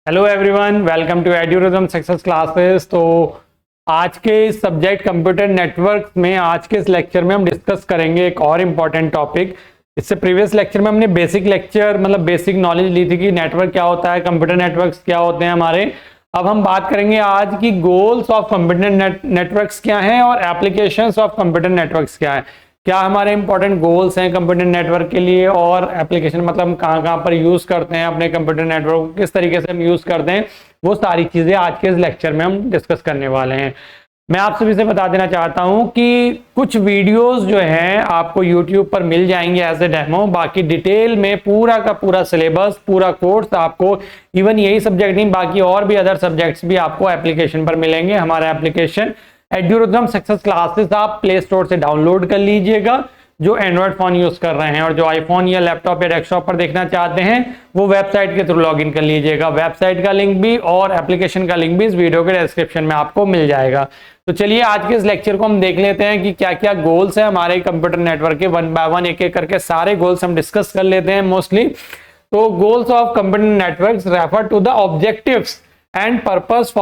Hello everyone, welcome to एड्यूरिज्म success classes. तो आज के इस सब्जेक्ट कंप्यूटर नेटवर्क में आज के इस लेक्चर में हम डिस्कस करेंगे एक और इम्पॉर्टेंट टॉपिक। इससे प्रीवियस लेक्चर में हमने बेसिक लेक्चर बेसिक नॉलेज ली थी कि नेटवर्क क्या होता है, कंप्यूटर नेटवर्क्स क्या होते हैं हमारे। अब हम बात करेंगे आज की गोल्स ऑफ कंप्यूटर नेटवर्क्स क्या हैं और एप्लीकेशंस ऑफ कंप्यूटर नेटवर्क्स क्या है। क्या हमारे इंपॉर्टेंट गोल्स हैं कंप्यूटर नेटवर्क के लिए और एप्लीकेशन मतलब हम कहाँ कहाँ पर यूज करते हैं अपने कंप्यूटर नेटवर्क को, किस तरीके से हम यूज करते हैं, वो सारी चीजें आज के इस लेक्चर में हम डिस्कस करने वाले हैं। मैं आप सभी से बता देना चाहता हूं कि कुछ वीडियोस जो हैं आपको यूट्यूब पर मिल जाएंगे एज ए डेमो। बाकी डिटेल में पूरा का पूरा सिलेबस, पूरा कोर्स आपको, इवन यही सब्जेक्ट नहीं बाकी और भी अदर सब्जेक्ट्स भी आपको एप्लीकेशन पर मिलेंगे। हमारा एप्लीकेशन एड्यूरिज्म सक्सेस क्लासेस आप प्ले स्टोर से डाउनलोड कर लीजिएगा जो एंड्रॉइड फोन यूज कर रहे हैं, और जो आईफोन या लैपटॉप या डेस्कटॉप पर देखना चाहते हैं वो वेबसाइट के थ्रू लॉगिन कर लीजिएगा। वेबसाइट का लिंक भी और एप्लीकेशन का लिंक भी इस वीडियो के डिस्क्रिप्शन में आपको मिल जाएगा। तो चलिए आज के इस लेक्चर को हम देख लेते हैं कि क्या क्या गोल्स है हमारे कंप्यूटर नेटवर्क के। वन बाय वन एक एक करके सारे गोल्स हम डिस्कस कर लेते हैं मोस्टली। तो goals of computer networks refer to the objectives and purpose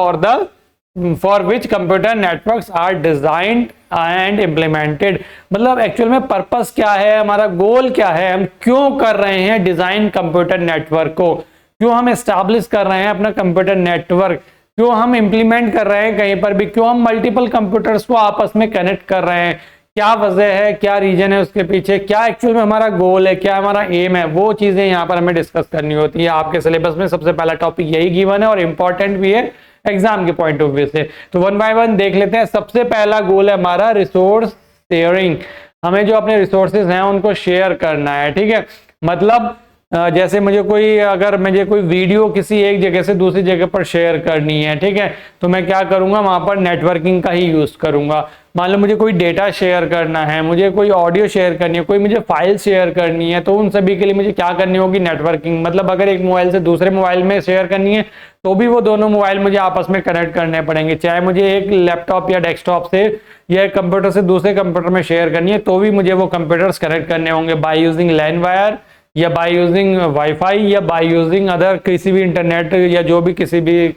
for which computer networks are designed and implemented. मतलब एक्चुअल में पर्पस क्या है, हमारा गोल क्या है, हम क्यों कर रहे हैं डिजाइन कंप्यूटर नेटवर्क को, क्यों हम एस्टैब्लिश कर रहे हैं अपना कंप्यूटर नेटवर्क, क्यों हम इंप्लीमेंट कर रहे हैं कहीं पर भी, क्यों हम मल्टीपल कंप्यूटर्स को आपस में कनेक्ट कर रहे हैं, क्या वजह है, क्या रीजन है उसके पीछे, क्या एक्चुअल में हमारा गोल है, क्या हमारा एम है, वो चीजें यहाँ पर हमें डिस्कस करनी होती है। आपके सिलेबस में सबसे पहला टॉपिक यही गिवन है और इंपॉर्टेंट भी है एग्जाम के पॉइंट ऑफ व्यू से। तो वन बाय वन देख लेते हैं। सबसे पहला गोल है हमारा रिसोर्स शेयरिंग। हमें जो अपने रिसोर्सेज हैं उनको शेयर करना है, ठीक है। मतलब जैसे मुझे कोई वीडियो किसी एक जगह से दूसरी जगह पर शेयर करनी है, ठीक है, तो मैं क्या करूंगा, वहां पर नेटवर्किंग का ही यूज करूंगा। मान लो मुझे कोई डेटा शेयर करना है, मुझे कोई ऑडियो शेयर करनी है, कोई मुझे फाइल शेयर करनी है, तो उन सभी के लिए मुझे क्या करनी होगी, नेटवर्किंग। मतलब अगर एक मोबाइल से दूसरे मोबाइल में शेयर करनी है तो भी वो दोनों मोबाइल मुझे आपस में कनेक्ट करने पड़ेंगे। चाहे मुझे एक लैपटॉप या डेस्कटॉप से या एक कंप्यूटर से दूसरे कंप्यूटर में शेयर करनी है तो भी मुझे वो कंप्यूटर्स कनेक्ट करने होंगे बाय यूजिंग लैन वायर या बाय यूजिंग वाईफाई या बाय यूजिंग अदर किसी भी इंटरनेट या जो भी किसी भी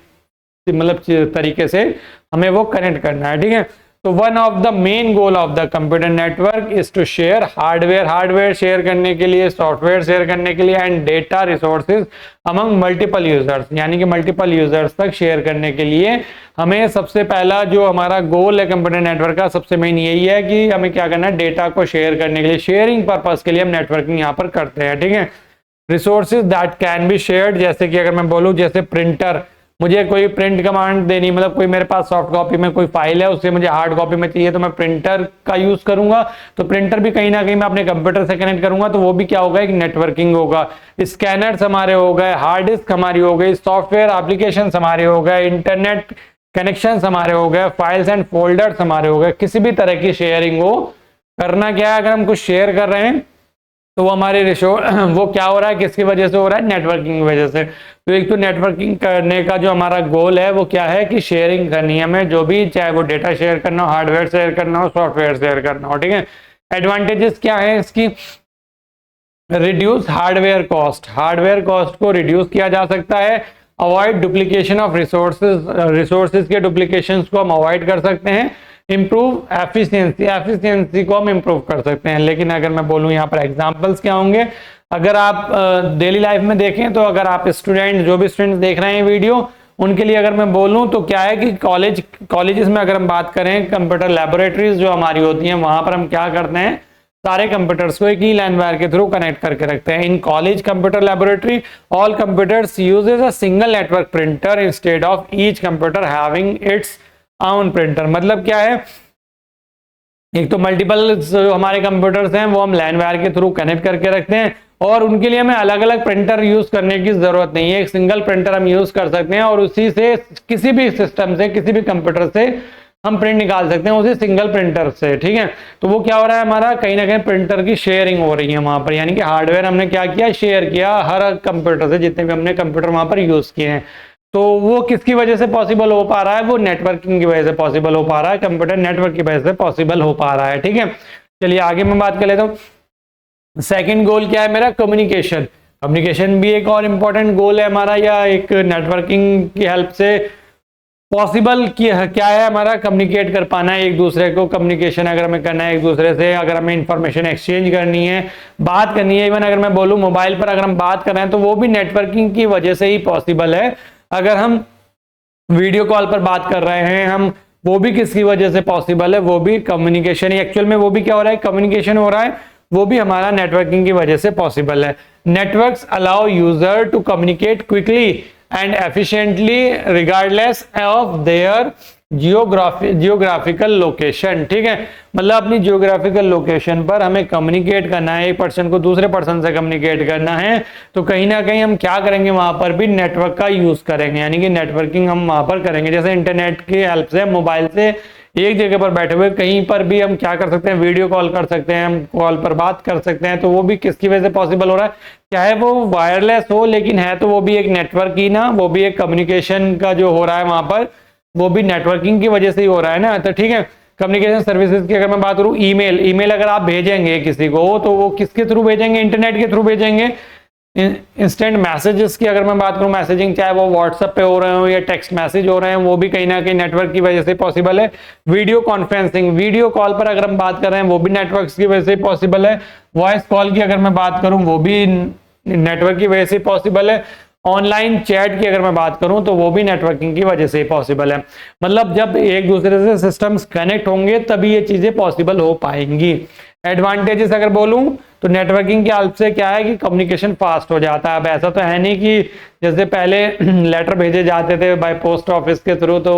तरीके से हमें वो कनेक्ट करना है, ठीक है। तो one of the main goal of the computer network is to share hardware share करने के लिए, सॉफ्टवेयर शेयर करने के लिए, and data resources among multiple users, यानी कि मल्टीपल यूजर्स तक शेयर करने के लिए हमें सबसे पहला जो हमारा गोल है कंप्यूटर नेटवर्क का, सबसे मेन यही है कि हमें क्या करना है, डेटा को शेयर करने के लिए, शेयरिंग पर्पस के लिए हम नेटवर्किंग यहाँ पर करते हैं, ठीक है। Resources that can be shared, जैसे कि अगर मैं बोलूँ जैसे प्रिंटर, मुझे कोई प्रिंट कमांड देनी, मतलब कोई मेरे पास सॉफ्ट कॉपी में कोई फाइल है उससे मुझे हार्ड कॉपी में चाहिए तो मैं प्रिंटर का यूज करूंगा। तो प्रिंटर भी कहीं ना कहीं मैं अपने कंप्यूटर से कनेक्ट करूंगा तो वो भी क्या होगा, एक नेटवर्किंग होगा। स्कैनर्स हमारे हो गए, हार्ड डिस्क हमारी हो गई, सॉफ्टवेयर एप्लीकेशन हमारे हो गए, इंटरनेट कनेक्शन हमारे हो गए, फाइल्स एंड फोल्डर्स हमारे हो गए। किसी भी तरह की शेयरिंग हो, करना क्या है, अगर हम कुछ शेयर कर रहे हैं तो वो हमारे वो क्या हो रहा है, किसकी वजह से हो रहा है, नेटवर्किंग की वजह से। तो एक तो नेटवर्किंग करने का जो हमारा गोल है वो क्या है कि शेयरिंग करनी है हमें, जो भी, चाहे वो डेटा शेयर करना हो, हार्डवेयर शेयर करना हो, सॉफ्टवेयर शेयर करना हो, ठीक है। एडवांटेजेस क्या है इसकी, रिड्यूस हार्डवेयर कॉस्ट को रिड्यूस किया जा सकता है। अवॉइड डुप्लीकेशन ऑफ रिसोर्सेज के डुप्लीकेशन को हम अवॉइड कर सकते हैं। इम्प्रूव एफिशिएंसी को हम इम्प्रूव कर सकते हैं। लेकिन अगर मैं बोलूं यहाँ पर एग्जांपल्स क्या होंगे, अगर आप डेली लाइफ में देखें तो अगर आप स्टूडेंट, जो भी स्टूडेंट्स देख रहे हैं वीडियो, उनके लिए अगर मैं बोलूं तो क्या है कि कॉलेजेस में अगर हम बात करें, कंप्यूटर लैबोरेटरीज जो हमारी होती हैं वहां पर हम क्या करते हैं, सारे कंप्यूटर्स को एक ही लैन वायर के थ्रू कनेक्ट करके रखते हैं। In college computer laboratory all computers uses a single network printer instead of each computer having its on printer. मतलब क्या है, एक तो मल्टीपल जो हमारे कंप्यूटर्स हैं वो हम लैन वायर के थ्रू कनेक्ट करके रखते हैं और उनके लिए हमें अलग अलग प्रिंटर यूज करने की जरूरत नहीं है। एक सिंगल प्रिंटर हम यूज कर सकते हैं और उसी से किसी भी सिस्टम से, किसी भी कंप्यूटर से हम प्रिंट निकाल सकते हैं, उसी सिंगल प्रिंटर से, ठीक है। तो वो क्या हो रहा है, हमारा कहीं ना कहीं प्रिंटर की शेयरिंग हो रही है वहां पर, यानी कि हार्डवेयर हमने क्या किया, शेयर किया हर कंप्यूटर से, जितने भी हमने कंप्यूटर वहां पर यूज किए हैं। तो वो किसकी वजह से पॉसिबल हो पा रहा है, वो नेटवर्किंग की वजह से पॉसिबल हो पा रहा है, कंप्यूटर नेटवर्क की वजह से पॉसिबल हो पा रहा है, ठीक है। चलिए आगे मैं बात कर लेता हूँ। सेकंड गोल क्या है मेरा, कम्युनिकेशन। कम्युनिकेशन भी एक और इम्पोर्टेंट गोल है हमारा, या एक नेटवर्किंग की हेल्प से पॉसिबल क्या है हमारा, कम्युनिकेट कर पाना है एक दूसरे को। कम्युनिकेशन अगर हमें करना है एक दूसरे से, अगर हमें इंफॉर्मेशन एक्सचेंज करनी है, बात करनी है, इवन अगर मैं बोलूँ मोबाइल पर अगर हम बात कर रहे हैं तो वो भी नेटवर्किंग की वजह से ही पॉसिबल है। अगर हम वीडियो कॉल पर बात कर रहे हैं हम, वो भी किसकी वजह से पॉसिबल है, वो भी कम्युनिकेशन। एक्चुअल में वो भी क्या हो रहा है, कम्युनिकेशन हो रहा है, वो भी हमारा नेटवर्किंग की वजह से पॉसिबल है। Networks allow user to communicate quickly and efficiently regardless of their geographical location. ठीक है, मतलब अपनी जियोग्राफिकल लोकेशन पर हमें कम्युनिकेट करना है, एक पर्सन को दूसरे पर्सन से कम्युनिकेट करना है, तो कहीं ना कहीं हम क्या करेंगे, वहां पर भी नेटवर्क का यूज करेंगे, यानी कि नेटवर्किंग हम वहां पर करेंगे। जैसे इंटरनेट की हेल्प से, मोबाइल से एक जगह पर बैठे हुए कहीं पर भी हम क्या कर सकते हैं, वीडियो कॉल कर सकते हैं, हम कॉल पर बात कर सकते हैं। तो वो भी किसकी वजह से पॉसिबल हो रहा है, चाहे वो वायरलेस हो, लेकिन है तो वो भी एक नेटवर्क ही ना, वो भी एक कम्युनिकेशन का जो हो रहा है वहां पर, वो भी नेटवर्किंग की वजह से ही हो रहा है ना। तो ठीक है, कम्युनिकेशन सर्विसेज की अगर मैं बात करूं, ईमेल अगर आप भेजेंगे किसी को, तो वो किसके थ्रू भेजेंगे, इंटरनेट के थ्रू भेजेंगे। इंस्टेंट मैसेजेस की अगर मैं बात करूं, मैसेजिंग चाहे वो व्हाट्सएप पे हो रहे हो या टेक्स्ट मैसेज हो रहे हैं, वो भी कहीं ना कहीं नेटवर्क की वजह से पॉसिबल है। वीडियो कॉन्फ्रेंसिंग, वीडियो कॉल पर अगर हम बात कर रहे हैं, वो भी नेटवर्क की वजह से पॉसिबल है। वॉइस कॉल की अगर मैं बात करूं, वो भी नेटवर्क की वजह से पॉसिबल है। ऑनलाइन चैट की अगर मैं बात करूं, तो वो भी नेटवर्किंग की वजह से पॉसिबल है। मतलब जब एक दूसरे से सिस्टम्स कनेक्ट होंगे तभी ये चीजें पॉसिबल हो पाएंगी। एडवांटेजेस अगर बोलूं तो नेटवर्किंग की हेल्प से क्या है कि कम्युनिकेशन फास्ट हो जाता है। अब ऐसा तो है नहीं कि जैसे पहले लेटर भेजे जाते थे बाय पोस्ट ऑफिस के थ्रू, तो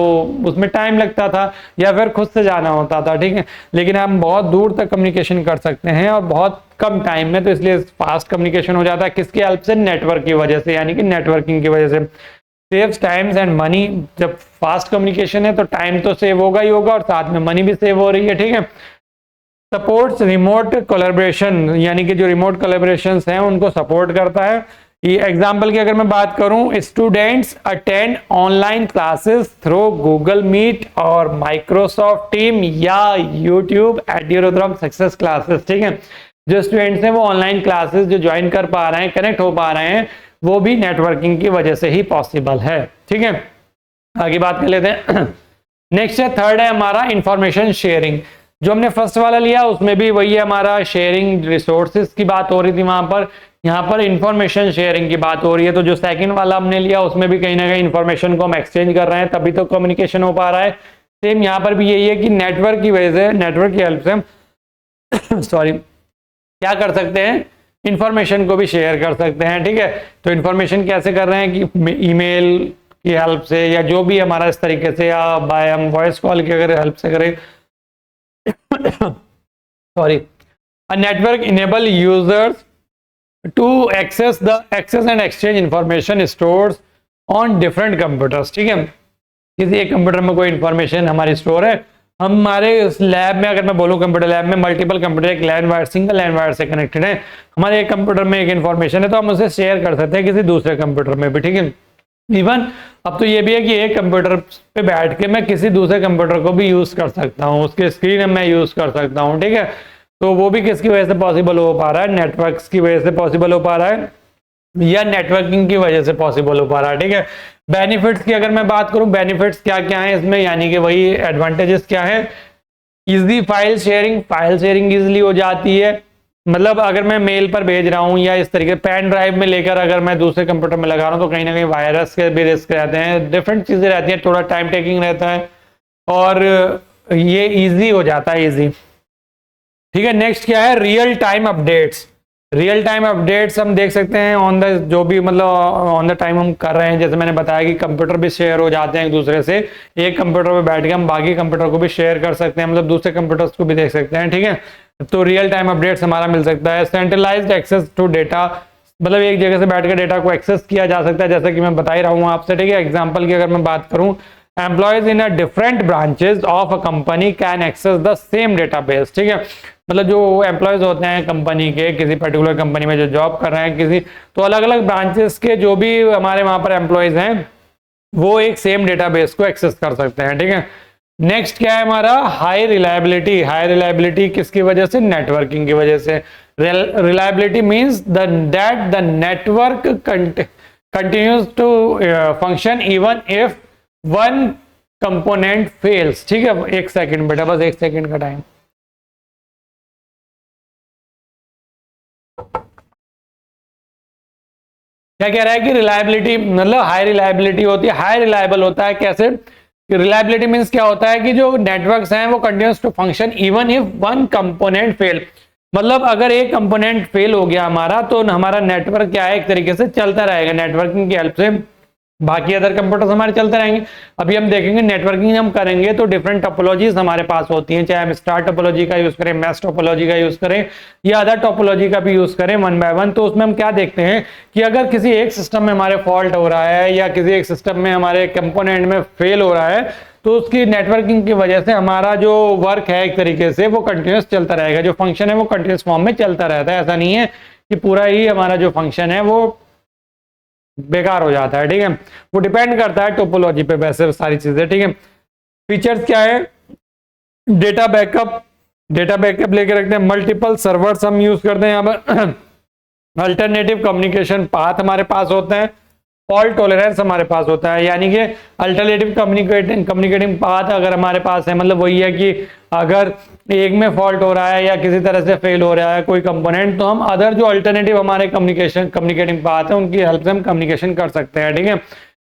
उसमें टाइम लगता था या फिर खुद से जाना होता था। ठीक है, लेकिन हम बहुत दूर तक कम्युनिकेशन कर सकते हैं और बहुत कम टाइम में, तो इसलिए फास्ट कम्युनिकेशन हो जाता है। किसकी हेल्प से, नेटवर्क की वजह से, यानी कि नेटवर्किंग की वजह से। सेव्स टाइम्स एंड मनी, जब फास्ट कम्युनिकेशन है तो टाइम तो सेव होगा ही होगा और साथ में मनी भी सेव हो रही है। ठीक है, सपोर्ट्स रिमोट कोलैबोरेशन, यानी कि जो रिमोट कोलैबोरेशंस हैं उनको सपोर्ट करता है। ये एग्जांपल की अगर मैं बात करूं, students attend online classes through Google Meet और माइक्रोसॉफ्ट टीम या यूट्यूब एड्यूरोड्रम सक्सेस क्लासेस। ठीक है, जो स्टूडेंट्स हैं वो ऑनलाइन क्लासेस जो ज्वाइन कर पा रहे हैं, कनेक्ट हो पा रहे हैं, वो भी नेटवर्किंग की वजह से ही पॉसिबल है। ठीक है, आगे बात कर लेते हैं। नेक्स्ट है, थर्ड है हमारा इंफॉर्मेशन शेयरिंग। जो हमने फर्स्ट वाला लिया उसमें भी वही है हमारा, शेयरिंग रिसोर्सेज की बात हो रही थी वहां पर, यहाँ पर इंफॉर्मेशन शेयरिंग की बात हो रही है। तो जो सेकंड वाला हमने लिया उसमें भी कहीं ना कहीं इंफॉर्मेशन को हम एक्सचेंज कर रहे हैं, तभी तो कम्युनिकेशन हो पा रहा है। सेम यहाँ पर भी यही है कि नेटवर्क की वजह से, नेटवर्क की हेल्प से हम सॉरी क्या कर सकते हैं, इंफॉर्मेशन को भी शेयर कर सकते हैं। ठीक है, तो इंफॉर्मेशन कैसे कर रहे हैं कि ईमेल की हेल्प से, या जो भी हमारा इस तरीके से, या बाय हम वॉइस कॉल की अगर हेल्प से करें sorry, a network enable users to access and exchange information stored on different computers। ठीक है, किसी एक कंप्यूटर में कोई इंफॉर्मेशन हमारी स्टोर है, हमारे लैब में अगर मैं बोलूं, कंप्यूटर लैब में मल्टीपल कंप्यूटर एक लैन वायर, सिंगल लैन वायर से कनेक्टेड है, हमारे एक कंप्यूटर में एक इंफॉर्मेशन है तो हम उसे शेयर कर सकते हैं किसी दूसरे कंप्यूटर में भी। ठीक है, इवन अब तो ये भी है कि एक कंप्यूटर पे बैठ के मैं किसी दूसरे कंप्यूटर को भी यूज कर सकता हूँ, उसके स्क्रीन मैं यूज कर सकता हूँ। ठीक है, तो वो भी किसकी वजह से पॉसिबल हो पा रहा है, नेटवर्क्स की वजह से पॉसिबल हो पा रहा है, या नेटवर्किंग की वजह से पॉसिबल हो पा रहा है। ठीक है, बेनिफिट्स की अगर मैं बात करूं, बेनिफिट्स क्या क्या है इसमें, यानी कि वही एडवांटेजेस क्या है, इजी फाइल शेयरिंग इजीली हो जाती है। मतलब अगर मैं मेल पर भेज रहा हूं या इस तरीके पेन ड्राइव में लेकर अगर मैं दूसरे कंप्यूटर में लगा रहा हूं, तो कहीं ना कहीं वायरस के भी रिस्क रहते हैं, डिफरेंट चीजें रहती हैं, थोड़ा टाइम टेकिंग रहता है और ये इजी हो जाता है, इजी। ठीक है, नेक्स्ट क्या है, real time updates. Real time updates हम देख सकते हैं ऑन द, जो भी मतलब ऑन द टाइम हम कर रहे हैं। जैसे मैंने बताया कि कंप्यूटर भी शेयर हो जाते हैं एक दूसरे से, एक कंप्यूटर पे बैठ के हम बाकी कंप्यूटर को भी शेयर कर सकते हैं, मतलब दूसरे कंप्यूटर्स को भी देख सकते हैं। ठीक है, तो रियल टाइम अपडेट्स हमारा मिल सकता है। सेंट्रलाइज्ड एक्सेस टू डेटा, मतलब एक जगह से बैठ के डेटा को एक्सेस किया जा सकता है, जैसा कि मैं बता ही रहा हूँ आपसे। ठीक है, एग्जाम्पल की अगर मैं बात करूँ, employees in a different branches of a company can access the same database. ठीक है, मतलब जो एम्प्लॉयज होते हैं कंपनी के, किसी पर्टिकुलर कंपनी में जो जॉब कर रहे हैं किसी, तो अलग अलग ब्रांचेस के जो भी हमारे वहां पर एम्प्लॉयज हैं वो एक सेम डेटाबेस को एक्सेस कर सकते हैं। ठीक है, नेक्स्ट क्या है हमारा, हाई रिलायबिलिटी। हाई रिलायबिलिटी किसकी वजह से, नेटवर्किंग की वजह से। Reliability means that the network continues to function even if one component fails। ठीक है, एक सेकंड बेटा, बस एक सेकंड का टाइम। क्या कह रहा है कि रिलायबिलिटी मतलब हाई रिलायबिलिटी होती है, हाई रिलायबल होता है कैसे? रिलायबिलिटी मींस क्या होता है कि जो नेटवर्क्स हैं वो continues to function even if one component fail. मतलब अगर एक कंपोनेंट फेल हो गया हमारा तो हमारा नेटवर्क क्या है, एक तरीके से चलता रहेगा। नेटवर्किंग की हेल्प से बाकी अदर कंप्यूटर्स हमारे चलते रहेंगे। अभी हम देखेंगे नेटवर्किंग हम करेंगे तो डिफरेंट टोपोलॉजीज हमारे पास होती हैं, चाहे हम स्टार टोपोलॉजी का यूज करें, मैश टोपोलॉजी का यूज करें या अदर टोपोलॉजी का भी यूज करें वन बाय वन। तो उसमें हम क्या देखते हैं कि अगर किसी एक सिस्टम में हमारे फॉल्ट हो रहा है या किसी एक सिस्टम में हमारे कंपोनेंट में फेल हो रहा है तो उसकी नेटवर्किंग की वजह से हमारा जो वर्क है एक तरीके से वो कंटिन्यूस चलता रहेगा, जो फंक्शन है वो कंटिन्यूस फॉर्म में चलता रहता है। ऐसा नहीं है कि पूरा ही हमारा जो फंक्शन है वो बेकार हो जाता है। ठीक है, वो डिपेंड करता है टोपोलॉजी पे वैसे सारी चीजें। ठीक है, फीचर्स क्या है? डेटा बैकअप, डेटा बैकअप लेके रखते हैं, मल्टीपल सर्वर्स हम यूज करते हैं यहाँ पर, अल्टरनेटिव कम्युनिकेशन पाथ हमारे पास होते हैं, फॉल्ट टॉलरेंस हमारे पास होता है। यानी कि अल्टरनेटिव कम्युनिकेटिंग पाथ अगर हमारे पास है मतलब वही है कि अगर एक में फॉल्ट हो रहा है या किसी तरह से फेल हो रहा है कोई कंपोनेंट तो हम अदर जो अल्टरनेटिव हमारे कम्युनिकेटिंग पाथ है उनकी हेल्प से हम कम्युनिकेशन कर सकते हैं। ठीक है,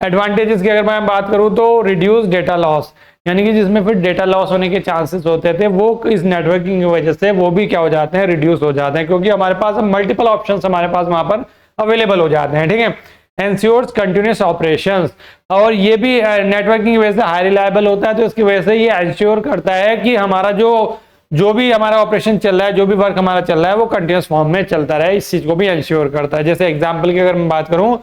एडवांटेजेस की अगर मैं बात करूं तो रिड्यूस डेटा लॉस, यानी कि जिसमें फिर डेटा लॉस होने के चांसेस होते थे वो इस नेटवर्किंग की वजह से वो भी क्या हो जाते हैं, रिड्यूस हो जाते हैं, क्योंकि हमारे पास मल्टीपल ऑप्शन हमारे पास वहां पर अवेलेबल हो जाते हैं। ठीक है, एंश्योर्स कंटिन्यूस ऑपरेशंस, और ये भी नेटवर्किंग की वजह से हाई रिलायबल होता है तो इसकी वजह से ये एंश्योर करता है कि हमारा जो भी हमारा ऑपरेशन चल रहा है, जो भी वर्क हमारा चल रहा है वो कंटिन्यूस फॉर्म में चलता रहे, इस चीज को भी एंश्योर करता है। जैसे एग्जांपल की अगर मैं बात करूं,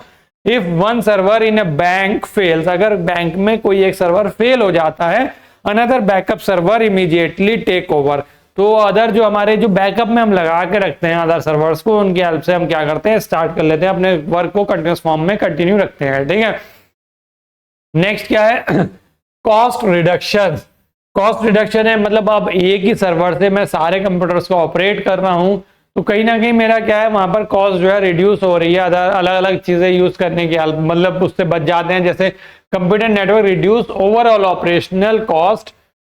if one server in a bank fails, अगर बैंक में कोई एक सर्वर फेल हो जाता है another backup server immediately take over, तो अदर जो हमारे जो बैकअप में हम लगा के रखते हैं अदर सर्वर्स को उनकी हेल्प से हम क्या करते हैं, स्टार्ट कर लेते हैं अपने वर्क को कंटिन्यूस फॉर्म में कंटिन्यू रखते हैं। ठीक है, नेक्स्ट क्या है? Cost reduction. कॉस्ट रिडक्शन है मतलब अब एक ही सर्वर से मैं सारे कंप्यूटर्स को ऑपरेट कर रहा हूं तो कहीं ना कहीं मेरा क्या है वहां पर कॉस्ट जो है रिड्यूस हो रही है, अलग अलग चीजें यूज करने की मतलब उससे बच जाते हैं। जैसे computer network reduce overall operational cost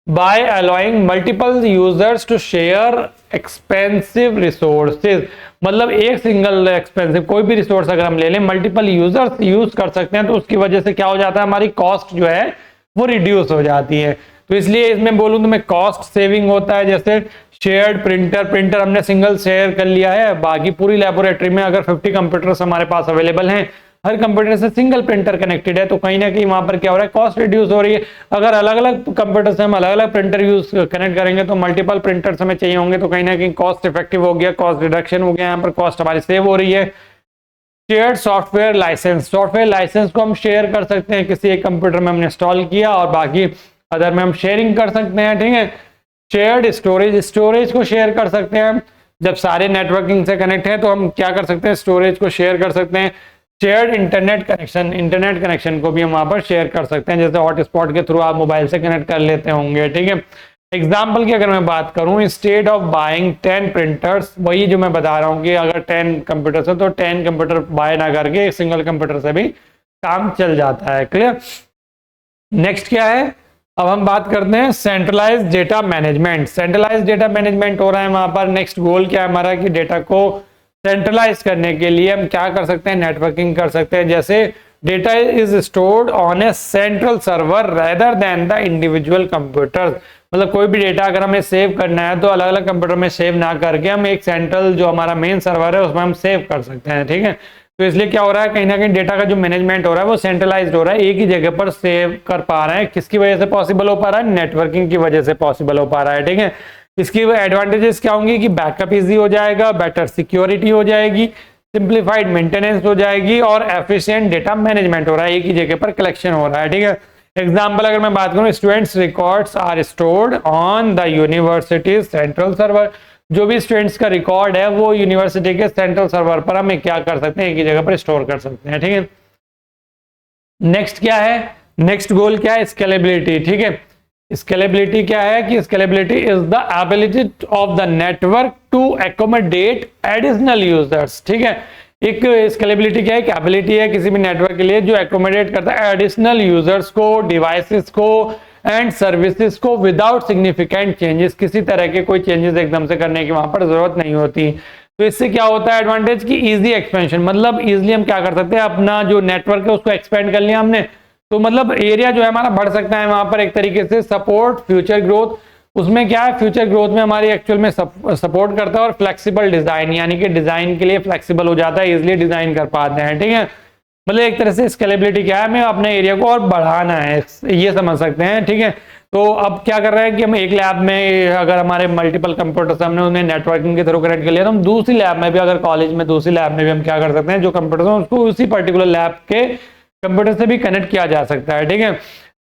by allowing multiple users to share expensive resources, मतलब एक सिंगल एक्सपेंसिव कोई भी रिसोर्स अगर हम ले लें मल्टीपल यूजर्स यूज कर सकते हैं तो उसकी वजह से क्या हो जाता है, हमारी कॉस्ट जो है वो रिड्यूस हो जाती है। तो इसलिए इसमें बोलूं तो मैं कॉस्ट सेविंग होता है। जैसे शेयर्ड प्रिंटर हमने सिंगल शेयर कर लिया है, बाकी पूरी लेबोरेटरी में अगर 50 कंप्यूटर्स हमारे पास अवेलेबल हैं, हर कंप्यूटर से सिंगल प्रिंटर कनेक्टेड है तो कहीं ना कहीं वहां पर क्या हो रहा है, कॉस्ट रिड्यूस हो रही है। अगर अलग अलग कंप्यूटर से हम अलग अलग प्रिंटर यूज कनेक्ट करेंगे तो मल्टीपल प्रिंटर्स हमें चाहिए होंगे तो कहीं ना कहीं कॉस्ट इफेक्टिव हो गया, कॉस्ट रिडक्शन हो गया, यहाँ पर कॉस्ट हमारी सेव हो रही है। Shared software license, software license को हम शेयर कर सकते हैं, किसी एक कंप्यूटर में हमने इंस्टॉल किया और बाकी अदर में हम शेयरिंग कर सकते हैं। ठीक है, शेयर्ड स्टोरेज, स्टोरेज को शेयर कर सकते हैं। जब सारे नेटवर्किंग से कनेक्ट है तो हम क्या कर सकते हैं, स्टोरेज को शेयर कर सकते हैं। Shared internet connection, internet connection को भी हम वहां पर शेयर कर सकते हैं, जैसे हॉटस्पॉट के थ्रू आप मोबाइल से कनेक्ट कर लेते होंगे। ठीक है, एग्जाम्पल की अगर मैं बात करूं, इंस्टेड ऑफ बाइंग 10 प्रिंटर्स, वही जो मैं बता रहा हूं कि अगर 10 कंप्यूटर्स है तो 10 कंप्यूटर बाय ना करके एक सिंगल कंप्यूटर से भी काम चल जाता है। क्लियर? नेक्स्ट क्या है, अब हम बात करते हैं centralize data management. Centralize data management हो रहा है वहां पर। नेक्स्ट गोल क्या है हमारा कि डेटा को सेंट्रलाइज करने के लिए हम क्या कर सकते हैं, नेटवर्किंग कर सकते हैं। जैसे data is stored on A central server rather than the individual computers, मतलब कोई भी डेटा अगर हमें सेव करना है तो अलग अलग कंप्यूटर में सेव ना करके हम एक सेंट्रल जो हमारा मेन सर्वर है उसमें हम सेव कर सकते हैं। ठीक है, तो इसलिए क्या हो रहा है, कहीं ना कहीं डेटा का जो मैनेजमेंट हो रहा है वो सेंट्रलाइज्ड हो रहा है, एक ही जगह पर सेव कर पा रहे हैं। किसकी वजह से पॉसिबल हो पा रहा है, नेटवर्किंग की वजह से पॉसिबल हो पा रहा है। ठीक है, इसकी एडवांटेजेस क्या होंगी कि बैकअप इजी हो जाएगा, बेटर सिक्योरिटी हो जाएगी, सिंप्लीफाइड मेंटेनेंस हो जाएगी और एफिशिएंट डेटा मैनेजमेंट हो रहा है, एक ही जगह पर कलेक्शन हो रहा है। ठीक है, एग्जाम्पल अगर मैं बात करूं, students records are stored on the university central server, जो भी स्टूडेंट्स का रिकॉर्ड है वो यूनिवर्सिटी के सेंट्रल सर्वर पर हम क्या कर सकते हैं, एक ही जगह पर स्टोर कर सकते हैं। ठीक है, नेक्स्ट क्या है, नेक्स्ट गोल क्या है, स्केलेबिलिटी। ठीक है, स्केलेबिलिटी क्या है कि scalability is the ability of the network to accommodate additional users. ठीक है, एक स्केलेबिलिटी क्या है कि एबिलिटी है किसी भी नेटवर्क के लिए जो एकोमोडेट करता है एडिशनल यूजर्स को, डिवाइसेस को एंड सर्विसेज को विदाउट सिग्निफिकेंट चेंजेस। किसी तरह के कोई चेंजेस एकदम से करने की वहां पर जरूरत नहीं होती। तो इससे क्या होता है एडवांटेज की इजी एक्सपेंशन, मतलब इजीली हम क्या कर सकते हैं, अपना जो नेटवर्क है उसको एक्सपेंड कर लिया हमने, तो मतलब एरिया जो है हमारा बढ़ सकता है वहां पर एक तरीके से। सपोर्ट फ्यूचर ग्रोथ, उसमें क्या है फ्यूचर ग्रोथ में हमारी एक्चुअल में सपोर्ट करता है। और फ्लेक्सिबल डिजाइन, यानी कि डिजाइन के लिए फ्लेक्सिबल हो जाता है, इजिली डिजाइन कर पाते हैं। ठीक है, मतलब एक तरह से स्केलेबिलिटी क्या है, हमें अपने एरिया को और बढ़ाना है, ये समझ सकते हैं। ठीक है, तो अब क्या कर रहे हैं कि हम एक लैब में अगर हमारे मल्टीपल कंप्यूटर्स हमने उन्हें नेटवर्किंग के थ्रू कनेक्ट कर लिया, तो हम दूसरी लैब में भी, अगर कॉलेज में दूसरी लैब में भी हम क्या कर सकते हैं, जो कंप्यूटर्स हैं उसको उसी पर्टिकुलर लैब के कंप्यूटर से भी कनेक्ट किया जा सकता है। ठीक है,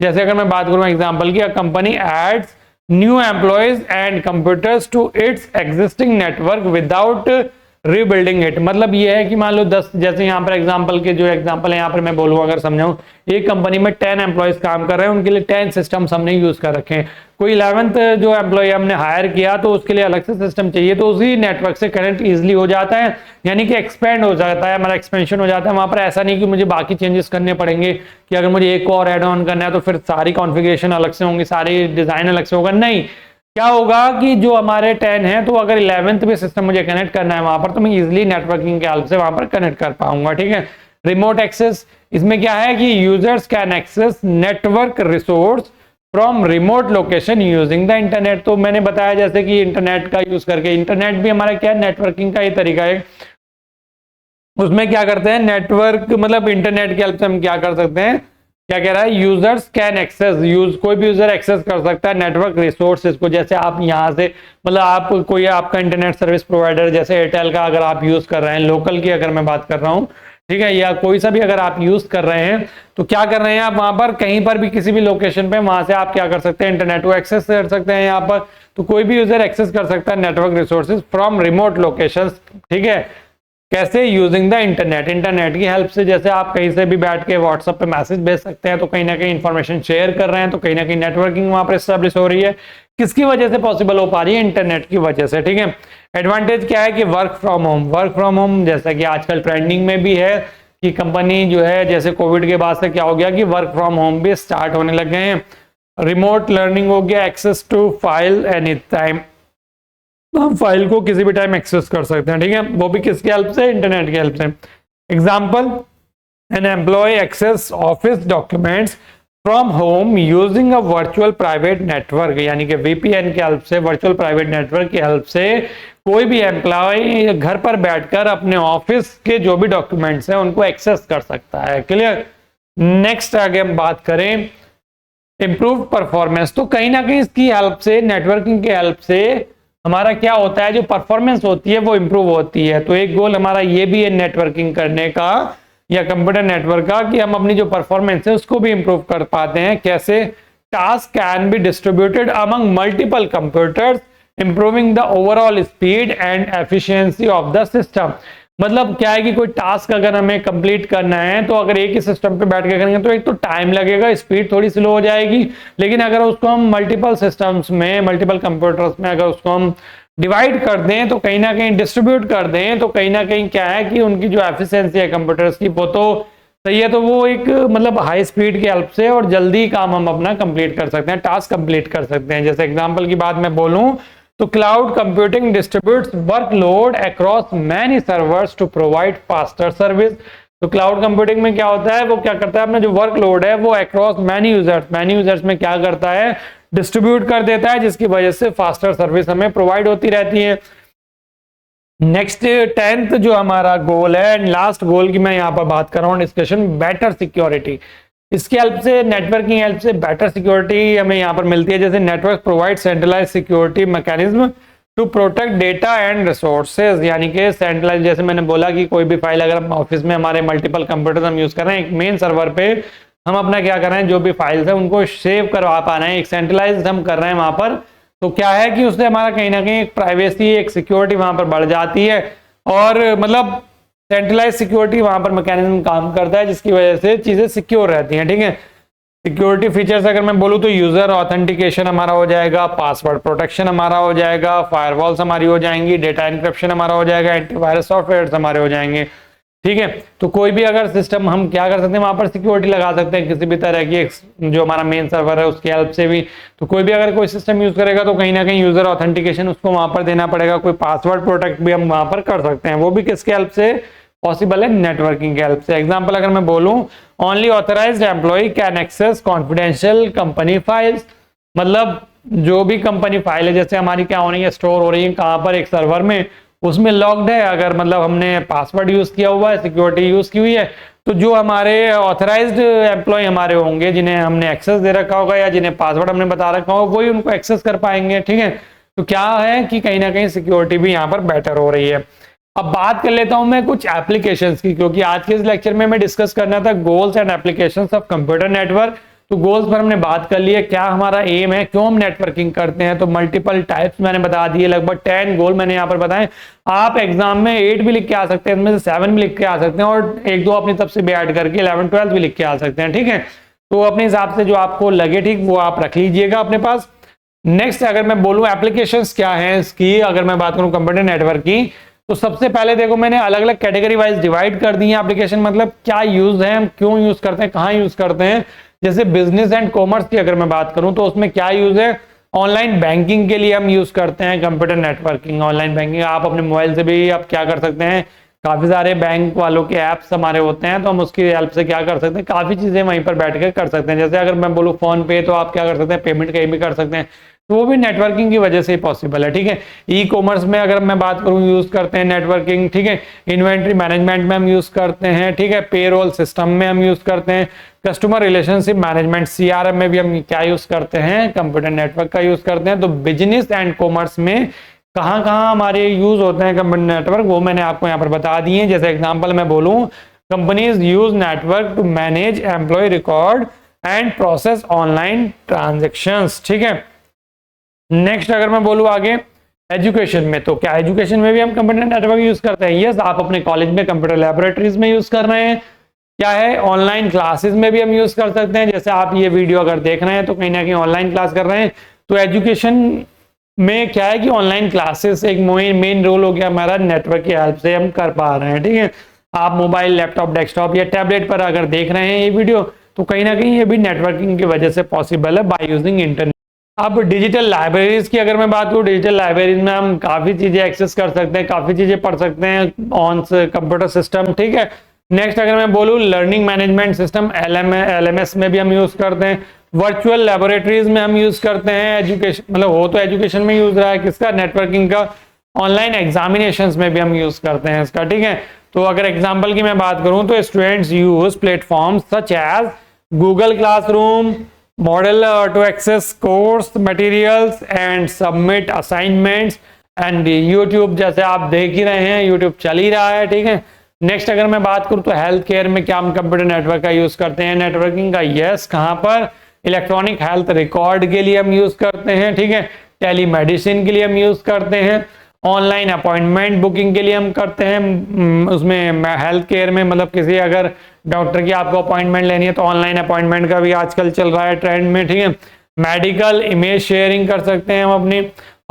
जैसे अगर मैं बात करूं एग्जांपल की, company adds new employees and computers to its existing network without rebuilding it. मतलब ये है कि मान लो 10, जैसे यहाँ पर एग्जांपल के जो एग्जांपल है यहाँ पर मैं बोलूँ अगर समझाऊं, एक कंपनी में 10 एम्प्लॉयज काम कर रहे हैं, उनके लिए 10 सिस्टम्स हमने यूज कर रखे हैं। कोई 11th जो एम्प्लॉय हमने हायर किया तो उसके लिए अलग से सिस्टम चाहिए, तो उसी नेटवर्क से कनेक्ट इजिली हो जाता है, यानी कि एक्सपेंड हो जाता है, हमारा एक्सपेंशन हो जाता है वहां पर। ऐसा नहीं कि मुझे बाकी चेंजेस करने पड़ेंगे कि अगर मुझे एक और एड ऑन करना है तो फिर सारी कॉन्फ़िगरेशन अलग से होंगी, सारी डिजाइन अलग से होगा। नहीं, क्या होगा कि जो हमारे 10 है तो अगर 11th भी सिस्टम मुझे कनेक्ट करना है वहां पर, तो मैं इजिली नेटवर्किंग के हेल्प से वहां पर कनेक्ट कर पाऊंगा। ठीक है, रिमोट एक्सेस, इसमें क्या है कि users can access network resource from remote location using the internet. तो मैंने बताया जैसे कि इंटरनेट का यूज करके, इंटरनेट भी हमारा क्या है नेटवर्किंग का ही तरीका है। उसमें क्या करते हैं नेटवर्क, मतलब इंटरनेट की हेल्प से हम क्या कर सकते हैं, क्या कह रहा है, यूजर्स कैन एक्सेस, कोई भी यूजर एक्सेस कर सकता है नेटवर्क रिसोर्सेज को। जैसे आप यहाँ से, मतलब आप कोई आपका इंटरनेट सर्विस प्रोवाइडर जैसे एयरटेल का अगर आप यूज कर रहे हैं, लोकल की अगर मैं बात कर रहा हूँ, ठीक है, या कोई सा भी अगर आप यूज कर रहे हैं, तो क्या कर रहे हैं आप वहां पर कहीं पर भी किसी भी लोकेशन पे, वहां से आप क्या कर सकते हैं इंटरनेट को एक्सेस कर सकते हैं यहाँ पर। तो कोई भी यूजर एक्सेस कर सकता है network resources from remote locations. ठीक है, कैसे, यूजिंग द इंटरनेट, इंटरनेट की हेल्प से। जैसे आप कहीं से भी बैठ के व्हाट्सएप पे मैसेज भेज सकते हैं, तो कहीं ना कहीं इंफॉर्मेशन शेयर कर रहे हैं, तो कहीं ना कहीं नेटवर्किंग वहां पर एस्टेब्लिश हो रही है। किसकी वजह से पॉसिबल हो पा रही है, इंटरनेट की वजह से। ठीक है, एडवांटेज क्या है कि work from home, work from home जैसा कि आजकल ट्रेंडिंग में भी है कि कंपनी जो है, जैसे कोविड के बाद से क्या हो गया कि वर्क फ्रॉम होम भी स्टार्ट होने लग गए हैं। रिमोट लर्निंग हो गया, access to file any time, तो हम फाइल को किसी भी टाइम एक्सेस कर सकते हैं। ठीक है, वो भी किसकी हेल्प से, इंटरनेट की हेल्प से। Example, an employee access office documents from home using a virtual private network, यानी कि वीपीएन की हेल्प से, वर्चुअल प्राइवेट नेटवर्क की हेल्प से कोई भी एम्प्लॉय घर पर बैठकर अपने ऑफिस के जो भी डॉक्यूमेंट्स हैं उनको एक्सेस कर सकता है। क्लियर। नेक्स्ट आगे हम बात करें इंप्रूव परफॉर्मेंस, तो कहीं ना कहीं इसकी हेल्प से, नेटवर्किंग की हेल्प से हमारा क्या होता है, जो परफॉर्मेंस होती है वो इंप्रूव होती है। तो एक गोल हमारा ये भी है नेटवर्किंग करने का या कंप्यूटर नेटवर्क का, कि हम अपनी जो परफॉर्मेंस है उसको भी इंप्रूव कर पाते हैं। कैसे, task can be distributed among multiple computers improving the overall speed and efficiency of the system. मतलब क्या है कि कोई टास्क अगर हमें कंप्लीट करना है, तो अगर एक ही सिस्टम पे बैठ के करेंगे तो एक तो टाइम लगेगा, स्पीड थोड़ी स्लो हो जाएगी। लेकिन अगर उसको हम मल्टीपल सिस्टम्स में, मल्टीपल कंप्यूटर्स में अगर उसको हम डिवाइड कर दें, तो कहीं ना कहीं डिस्ट्रीब्यूट कर दें, तो कहीं ना कहीं क्या है कि उनकी जो एफिशिएंसी है कंप्यूटर्स की वो तो सही है, तो वो एक मतलब हाई स्पीड की हेल्प से और जल्दी काम हम अपना कंप्लीट कर सकते हैं, टास्क कंप्लीट कर सकते हैं। जैसे एग्जांपल की बात मैं बोलूं तो cloud computing distributes workload across many servers to provide faster service. तो क्लाउड कंप्यूटिंग में क्या होता है, वो क्या करता है, अपना जो वर्कलोड है वो अक्रॉस मैनी यूजर्स में क्या करता है, डिस्ट्रीब्यूट कर देता है, जिसकी वजह से फास्टर सर्विस हमें प्रोवाइड होती रहती है। नेक्स्ट 10th जो हमारा गोल है एंड लास्ट गोल की मैं यहाँ पर बात कर रहा हूँ डिस्कशन, बेटर सिक्योरिटी। इसकी हेल्प से, नेटवर्किंग हेल्प से बेटर सिक्योरिटी हमें यहाँ पर मिलती है। जैसे network provide centralize security mechanism to protect data and resources, यानी कि सेंट्रलाइज, जैसे मैंने बोला कि कोई भी फाइल अगर हम ऑफिस में हमारे मल्टीपल कंप्यूटर हम यूज कर रहे हैं, एक मेन सर्वर पे हम अपना क्या कर रहे हैं, जो भी फाइल्स है उनको सेव करवा पा रहे हैं, एक सेंट्रलाइज हम कर रहे हैं वहां पर, तो क्या है कि उससे हमारा कहीं ना कहीं एक प्राइवेसी, एक सिक्योरिटी वहां पर बढ़ जाती है। और मतलब सेंट्रलाइज सिक्योरिटी वहां पर मैकेनिज्म काम करता है, जिसकी वजह से चीजें सिक्योर रहती हैं। ठीक है, सिक्योरिटी फीचर्स अगर मैं बोलूँ तो यूजर ऑथेंटिकेशन हमारा हो जाएगा, पासवर्ड प्रोटेक्शन हमारा हो जाएगा, फायरवॉल्स हमारी हो जाएंगी, डेटा इंक्रिप्शन हमारा हो जाएगा, एंटीवायरस सॉफ्टवेयर हमारे हो जाएंगे। ठीक है, तो कोई भी अगर सिस्टम हम क्या कर सकते हैं, वहां पर सिक्योरिटी लगा सकते हैं किसी भी तरह की, जो हमारा मेन सर्वर है उसकी हेल्प से भी। तो कोई भी अगर कोई सिस्टम यूज करेगा तो कहीं ना कहीं यूजर ऑथेंटिकेशन उसको वहां पर देना पड़ेगा, कोई पासवर्ड प्रोटेक्ट भी हम वहां पर कर सकते हैं, वो भी किसके हेल्प से पॉसिबल है, नेटवर्किंग के हेल्प से। एग्जाम्पल अगर मैं बोलूं, only authorized employee can access confidential company files, मतलब जो भी कंपनी फाइल है, जैसे हमारी क्या हो रही है, स्टोर हो रही है कहां पर, एक सर्वर में, उसमें लॉक्ड है, अगर मतलब हमने पासवर्ड यूज किया हुआ है, सिक्योरिटी यूज की हुई है, तो जो हमारे ऑथराइज्ड एम्प्लॉय हमारे होंगे, जिन्हें हमने एक्सेस दे रखा होगा या जिन्हें पासवर्ड हमने बता रखा होगा, वही उनको एक्सेस कर पाएंगे। ठीक है, तो क्या है कि कहीं ना कहीं सिक्योरिटी भी यहाँ पर बेटर हो रही है। अब बात कर लेता हूं मैं कुछ एप्लीकेशंस की, क्योंकि आज के इस लेक्चर में मैं डिस्कस करना था goals and applications of computer network. तो गोल्स पर हमने बात कर ली है, क्या हमारा एम है, क्यों हम नेटवर्किंग करते हैं, तो मल्टीपल टाइप्स मैंने बता दिए, लगभग 10 गोल मैंने यहाँ पर बताए। आप एग्जाम में 8 भी लिख के आ सकते हैं, इनमें से 7 भी लिख के आ सकते हैं, और एक दो अपनी तरफ से भी ऐड करके 11 12 भी लिख के आ सकते हैं। ठीक है, तो अपने हिसाब से जो आपको लगे ठीक वो आप रख लीजिएगा अपने पास। नेक्स्ट अगर मैं बोलूँ एप्लीकेशंस क्या है इसकी, अगर मैं बात करूँ कंप्यूटर नेटवर्क की, तो सबसे पहले देखो मैंने अलग अलग कैटेगरी वाइज डिवाइड कर दी है एप्लीकेशन, मतलब क्या यूज है, हम क्यों यूज करते हैं, कहाँ यूज करते हैं। जैसे बिजनेस एंड कॉमर्स की अगर मैं बात करूं तो उसमें क्या यूज है, ऑनलाइन बैंकिंग के लिए हम यूज करते हैं कंप्यूटर नेटवर्किंग। ऑनलाइन बैंकिंग आप अपने मोबाइल से भी आप क्या कर सकते हैं, काफी सारे बैंक वालों के ऐप्स हमारे होते हैं, तो हम उसकी हेल्प से क्या कर सकते हैं, काफी चीजें वहीं पर बैठ कर सकते हैं। जैसे अगर मैं बोलूँ फोन पे, तो आप क्या कर सकते हैं, पेमेंट कहीं भी कर सकते हैं, तो वो भी नेटवर्किंग की वजह से ही पॉसिबल है। ठीक है, ई कॉमर्स में अगर मैं बात करूं यूज करते हैं नेटवर्किंग। ठीक है, इन्वेंट्री मैनेजमेंट में हम यूज करते हैं। ठीक है, पेरोल सिस्टम में हम यूज करते हैं, कस्टमर रिलेशनशिप मैनेजमेंट सीआरएम में भी हम क्या यूज करते हैं, कंप्यूटर नेटवर्क का यूज करते हैं। तो बिजनेस एंड कॉमर्स में कहाँ कहाँ हमारे यूज होते हैं कंप्यूटर नेटवर्क, वो मैंने आपको यहाँ पर बता दिए। जैसे एग्जाम्पल मैं बोलूँ, companies use network to manage employee record and process online transactions. ठीक है, नेक्स्ट अगर मैं बोलूँ आगे एजुकेशन में, तो क्या एजुकेशन में भी हम कंप्यूटर नेटवर्क यूज करते हैं। यस, आप अपने कॉलेज में कंप्यूटर लैबोरेटरीज में यूज कर रहे हैं। क्या है, ऑनलाइन क्लासेस में भी हम यूज कर सकते हैं। जैसे आप ये वीडियो अगर देख रहे हैं तो कहीं ना कहीं ऑनलाइन क्लास कर रहे हैं, तो एजुकेशन में क्या है कि ऑनलाइन क्लासेस एक मेन रोल हो गया हमारा, नेटवर्क की हेल्प से हम कर पा रहे हैं। ठीक है, आप मोबाइल, लैपटॉप, डेस्कटॉप या टैबलेट पर अगर देख रहे हैं ये वीडियो, तो कहीं ना कहीं ये भी नेटवर्किंग की वजह से पॉसिबल है बाय यूजिंग इंटरनेट। अब डिजिटल लाइब्रेरीज की अगर मैं बात करूँ, डिजिटल लाइब्रेरीज में हम काफी चीजें एक्सेस कर सकते हैं, काफी चीजें पढ़ सकते हैं ऑन कंप्यूटर सिस्टम। ठीक है, नेक्स्ट अगर मैं बोलूँ लर्निंग मैनेजमेंट सिस्टम LMS में भी हम यूज करते हैं, वर्चुअल लेबोरेटरीज में हम यूज करते हैं। एजुकेशन मतलब हो तो एजुकेशन में यूज रहा है किसका, नेटवर्किंग का। ऑनलाइन एग्जामिनेशंस में भी हम यूज करते हैं इसका। ठीक है, तो अगर एग्जाम्पल की मैं बात करूं तो students use platforms such as Google Classroom model to access course materials and submit assignments and YouTube, जैसे आप देख ही रहे हैं यूट्यूब चल ही रहा है। ठीक है, नेक्स्ट अगर मैं बात करूं तो हेल्थ केयर में क्या हम कंप्यूटर नेटवर्क का यूज करते हैं, नेटवर्किंग का। यस, कहां पर, इलेक्ट्रॉनिक हेल्थ रिकॉर्ड के लिए हम यूज करते हैं। ठीक है, टेली मेडिसिन के लिए हम यूज करते हैं, ऑनलाइन अपॉइंटमेंट बुकिंग के लिए हम करते हैं। उसमें हेल्थ केयर में मतलब किसी अगर डॉक्टर की आपको अपॉइंटमेंट लेनी है तो ऑनलाइन अपॉइंटमेंट का भी आजकल चल रहा है ट्रेंड में। ठीक है, मेडिकल इमेज शेयरिंग कर सकते हैं हम अपनी।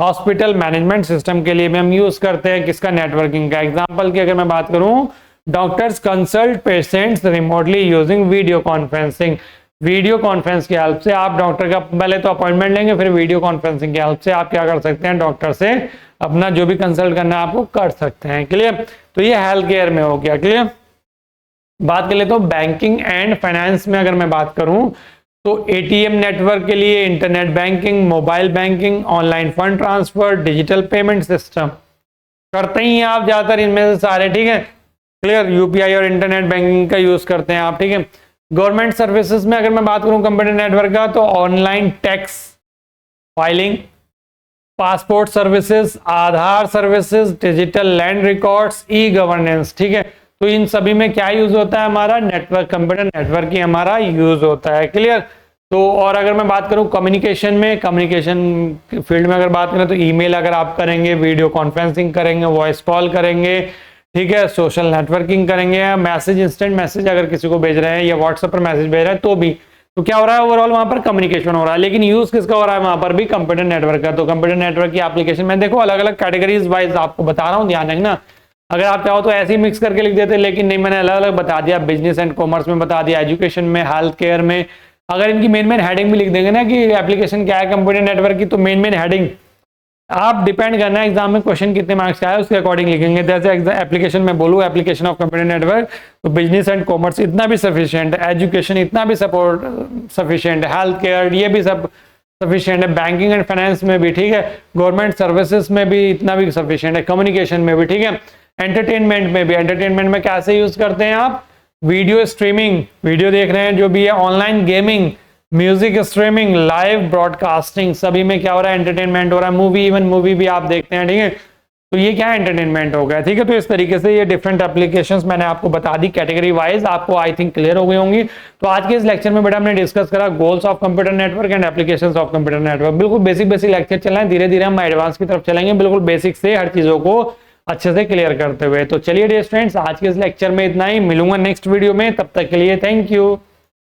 हॉस्पिटल मैनेजमेंट सिस्टम के लिए भी हम यूज करते हैं किसका, नेटवर्किंग का। एग्जाम्पल की अगर मैं बात करूं, doctors consult patients remotely using video conferencing. Video conference की हेल्प से आप डॉक्टर का पहले तो अपॉइंटमेंट लेंगे, फिर वीडियो कॉन्फ्रेंसिंग की हेल्प से आप क्या कर सकते हैं, डॉक्टर से अपना जो भी कंसल्ट करना है आपको कर सकते हैं। क्लियर, तो ये हेल्थ केयर में हो गया। क्लियर, बात कर लेते हो बैंकिंग एंड फाइनेंस में अगर मैं बात करूं तो ATM नेटवर्क के लिए internet banking, mobile banking, online fund transfer, digital payment system करते ही हैं आप ज्यादातर इनमें से सारे। ठीक है, क्लियर, UPI और इंटरनेट बैंकिंग का यूज करते हैं आप। ठीक है, गवर्नमेंट सर्विसेज में अगर मैं बात करूं कंप्यूटर नेटवर्क का, तो online tax filing, passport services, Aadhaar services, digital land records, e governance. ठीक है, तो इन सभी में क्या यूज होता है हमारा, नेटवर्क, कंप्यूटर नेटवर्क ही हमारा यूज होता है। क्लियर, तो और अगर मैं बात करूं कम्युनिकेशन में, कम्युनिकेशन फील्ड में अगर बात करें तो ईमेल अगर आप करेंगे, वीडियो कॉन्फ्रेंसिंग करेंगे, वॉइस कॉल करेंगे। ठीक है, सोशल नेटवर्किंग करेंगे, मैसेज, इंस्टेंट मैसेज अगर किसी को भेज रहे हैं या व्हाट्सएप पर मैसेज भेज रहे हैं तो भी तो क्या हो रहा है, ओवरऑल वहां पर कम्युनिकेशन हो रहा है, लेकिन यूज किसका हो रहा है वहां पर भी, कंप्यूटर नेटवर्क का। तो कंप्यूटर नेटवर्क की एप्लीकेशन में देखो अलग अलग कैटेगरीज वाइज आपको बता रहा हूँ, ध्यान रखना। अगर आप चाहो तो ऐसे ही मिक्स करके लिख देते, लेकिन नहीं, मैंने अलग अलग बता दिया। बिजनेस एंड कॉमर्स में बता दिया, एजुकेशन में, हेल्थ केयर में। अगर इनकी मेन मेन हेडिंग भी लिख देंगे ना कि एप्लीकेशन क्या है कंप्यूटर नेटवर्क की, तो मेन मेन हेडिंग आप डिपेंड करना है एग्जाम में क्वेश्चन कितने मार्क्स का है उसके अकॉर्डिंग लिखेंगे। जैसे एप्लीकेशन में बोलूँ, एप्लीकेशन ऑफ कंप्यूटर नेटवर्क, तो बिजनेस एंड कॉमर्स इतना भी सफिशिएंट है, एजुकेशन इतना भी सपोर्ट सफिशिएंट है, हेल्थ केयर ये भी सब सफिशिएंट है, बैंकिंग एंड फाइनेंस में भी, ठीक है, गवर्नमेंट सर्विसेज में भी इतना भी सफिशिएंट है, कम्युनिकेशन में भी, ठीक है, एंटरटेनमेंट में भी। एंटरटेनमेंट में कैसे यूज करते हैं आप, वीडियो स्ट्रीमिंग, वीडियो देख रहे हैं जो भी है, online gaming, music streaming, live broadcasting, सभी में क्या हो रहा है, एंटरटेनमेंट हो रहा है। मूवी, इवन मूवी भी आप देखते हैं, ठीक है, तो ये क्या है, एंटरटेनमेंट हो गया, ठीक है। तो इस तरीके से ये डिफरेंट एप्लीकेशंस मैंने आपको बता दी कैटेगरी वाइज, आपको आई थिंक क्लियर हो गई होंगी। तो आज के इस लेक्चर में बेटा हमने डिस्कस करा goals of computer network and applications of computer network. बिल्कुल बेसिक बेसिक लेक्चर चल रहे हैं, धीरे धीरे हम एडवांस की तरफ चलेंगे, बिल्कुल बेसिक से हर चीजों को अच्छे से क्लियर करते हुए। तो चलिए डियर स्टूडेंट्स, आज के इस लेक्चर में इतना ही, मिलूंगा नेक्स्ट वीडियो में, तब तक के लिए थैंक यू।